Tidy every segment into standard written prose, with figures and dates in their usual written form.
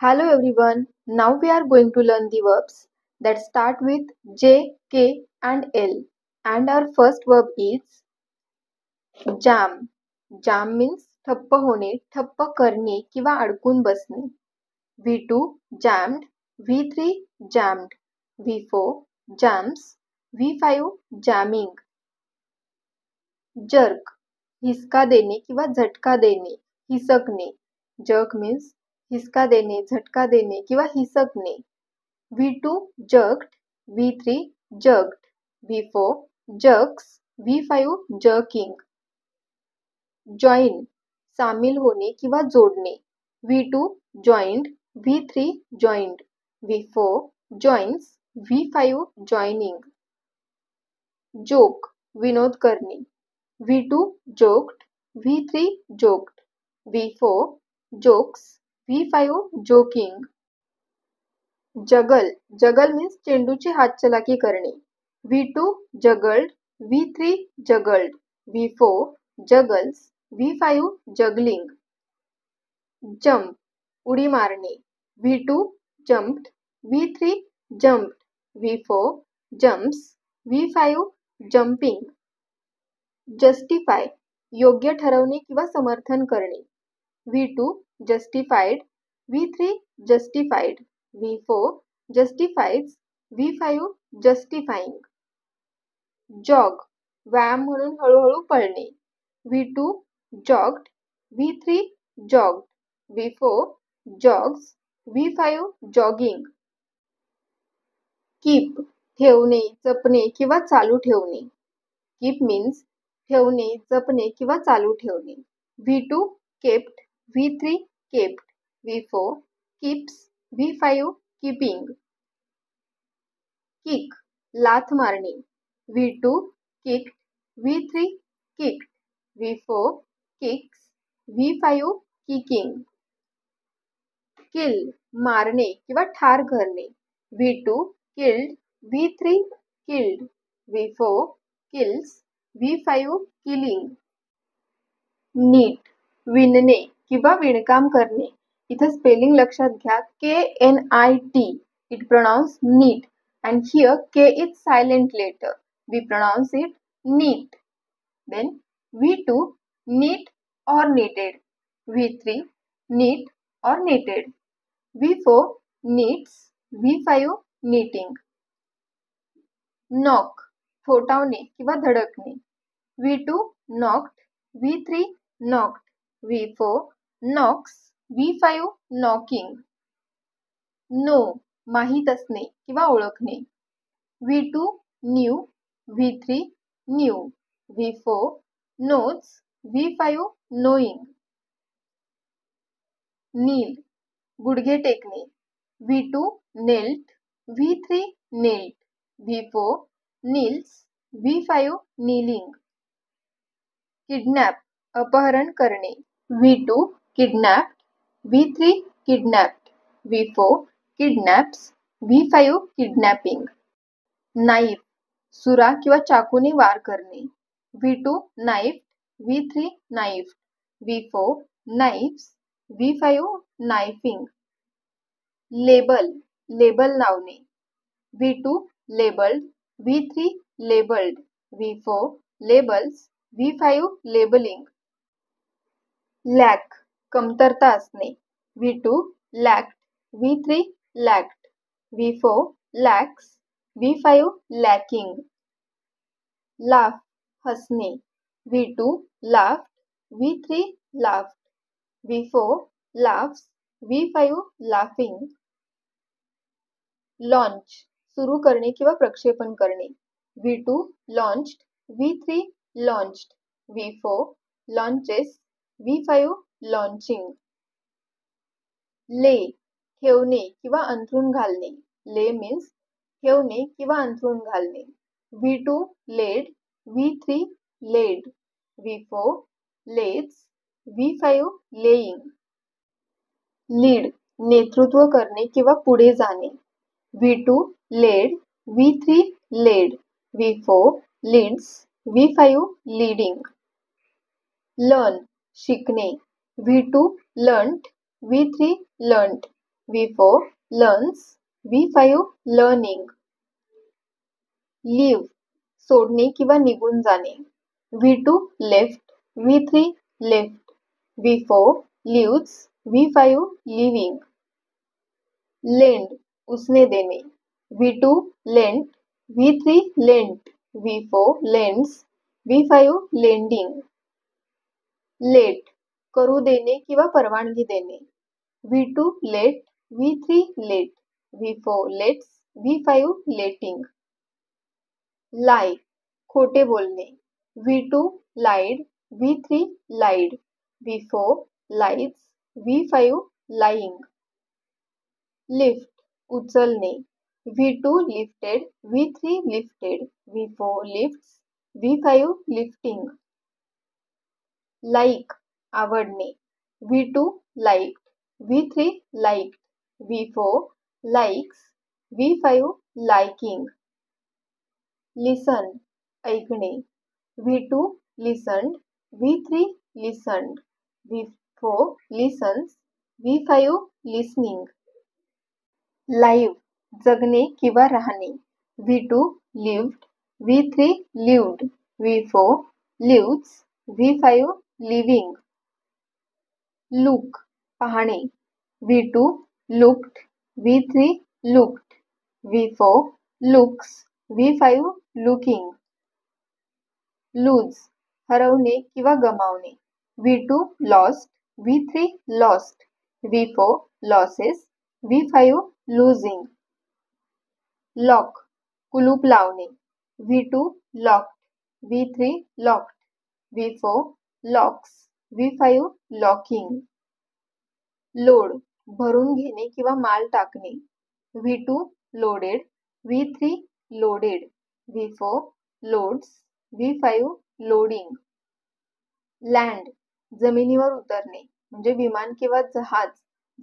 Hello everyone. Now we are going to learn the verbs that start with J, K and L. And our first verb is jam. Jam means ठप्प होणे, ठप्प करणे किंवा अडकून बसणे. V2 jammed, V3 jammed, V4 jams, V5 jamming. Jerk हिसका देणे किंवा झटका देणे, हिसकणे. Jerk means हिसका देणे, झटका देणे किंवा हिसकणे. V2 jerked, V3 jerked, V4 jerks, V5 jerking. Join सामील होणे किंवा जोडणे. V2 joined, V3 joined, V4 joins, V5 joining. Joke विनोद करणे. V2 joked, V3 joked, V4 jokes, V5 joking. Juggle juggle means चेंडूची हातचलाकी करणे. V2 juggled, V3 juggled, V4 juggles, V5 juggling. Jump उडी मारणे. V2 jumped, V3 jumped, V4 jumps, V5 jumping. Justify योग्य ठरवणे किंवा समर्थन करणे. V2 justified, V3 justified, V4 justifies, V5 justifying. Jog व्यायाम म्हणून हळूहळू पळणे. V2 jogged, V3 jogged, V4 jogs, V5 jogging. Keep ठेवणे, जपणे किंवा चालू ठेवणे. Keep means ठेवणे, जपणे किंवा चालू ठेवणे. V2 kept, V3 kept, V4 keeps, V5 keeping. Kick लाथ मारणे. V2 kicked, V3 kicked, V4 kicks, V5 kicking. Kill मारणे किंवा ठार करणे. V2 killed, V3 killed, V4 kills, V5 killing. Knit विणणे किंवा विणकाम करणे. इथे स्पेलिंग लक्षात घ्या. KNIT. It pronounced knit and here K is silent letter. We pronounce it neat. Then V2 knit or knitted. V3 knit or knitted. V4 knits, V5 knitting. Knock ठोठावणे किंवा धडकणे. V2 knocked, V3 knocked, V4 knocks, V5 knocking. Know माहित असणे किंवा ओळखणे. V2 knew, V3 knew, V4 knows, V5 knowing. Kneel गुडघे टेकणे. V2 knelt, V3 knelt, V4 kneels, V5 kneeling. Kidnap अपहरण करणे. V2 kidnapped, V3 kidnapped, V4 kidnaps, V5 kidnapping. Knife सुरा किंवा चाकूने वार करणे. V2 knifed, V3 knifed, V4 knives, V5 knifing. Label label लावणे. V2 labeled, V3 labeled, V4 labels, V5 labeling. Lack कमतरता असणे. V2 lacked, V3 lacked, V4 lacks, V5 lacking. Laugh हसणे. V2 laughed, V3 laughed, V4 laughs, V5 laughing. Launch सुरू करणे किंवा प्रक्षेपण करणे. V2 launched, V3 launched, V4 launches, V5 launching. Lay ठेवणे किंवा अंथरूण घालणे. Lay means ठेवणे किंवा अंथरूण घालणे. V2 laid, V3 laid, V4 lays, V5 laying. Lead नेतृत्व करणे किंवा पुढे जाणे. V2 led, V3 led, V4 leads, V5 leading. Learn शिकणे. V2 learnt, V3 learnt, V4 learns, V5 learning. Leave सोडणे किंवा निघून जाणे. V2 left, V3 left, V4 leaves, V5 leaving. Lend उसने देणे. V2 lent, V3 lent, V4 lends, V5 lending. Let करू देणे किंवा परवानगी देणे. V2 let, V3 let, V4 lets, V5 letting. Lie खोटे बोलणे. V2 lied, V3 lied, V4 lies, V5 lying. Lift उचलणे. V2 lifted, V3 lifted, V4 lifts, V5 lifting. Like आवडणे. V2 liked, V3 liked, V4 likes, V5 liking. Listen ऐकणे. V2 listened, V3 listened, V4 listens, V5 listening. Live जगणे किंवा राहणे. V2 lived, V3 lived, V4 lives, V5 living. Look पाहणे. V2 looked, V3 looked, V4 looks, V5 looking. Lose हरवणे किंवा गमावणे. V2 lost, V3 lost, V4 losses, V5 losing. Lock कुलूप लावणे. V2 locked, V3 locked, V4 locks, V5 locking. Load भरून घेणे किंवा माल टाकणे. V2 loaded, V3 loaded, V4 loads, V5 loading. Land जमिनीवर उतरणे म्हणजे विमान किंवा जहाज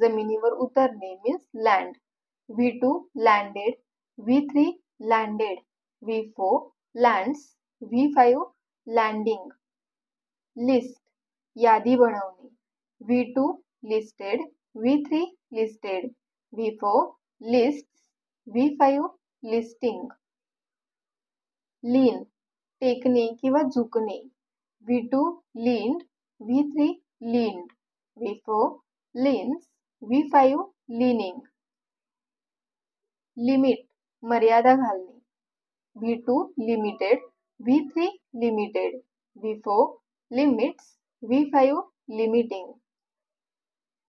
जमिनीवर उतरणे means land. V2 landed, V3 landed, V4 lands, V5 landing. List यादी बनवणे. V2 listed, V3 listed, V4 lists, V5 listing. Lean टेकणे किंवा झुकणे. V2 leaned, V3 leaned, V4 leans, V5 leaning. Limit मर्यादा घालणे. V2 limited, V3 limited, V4 limits, V5 limiting.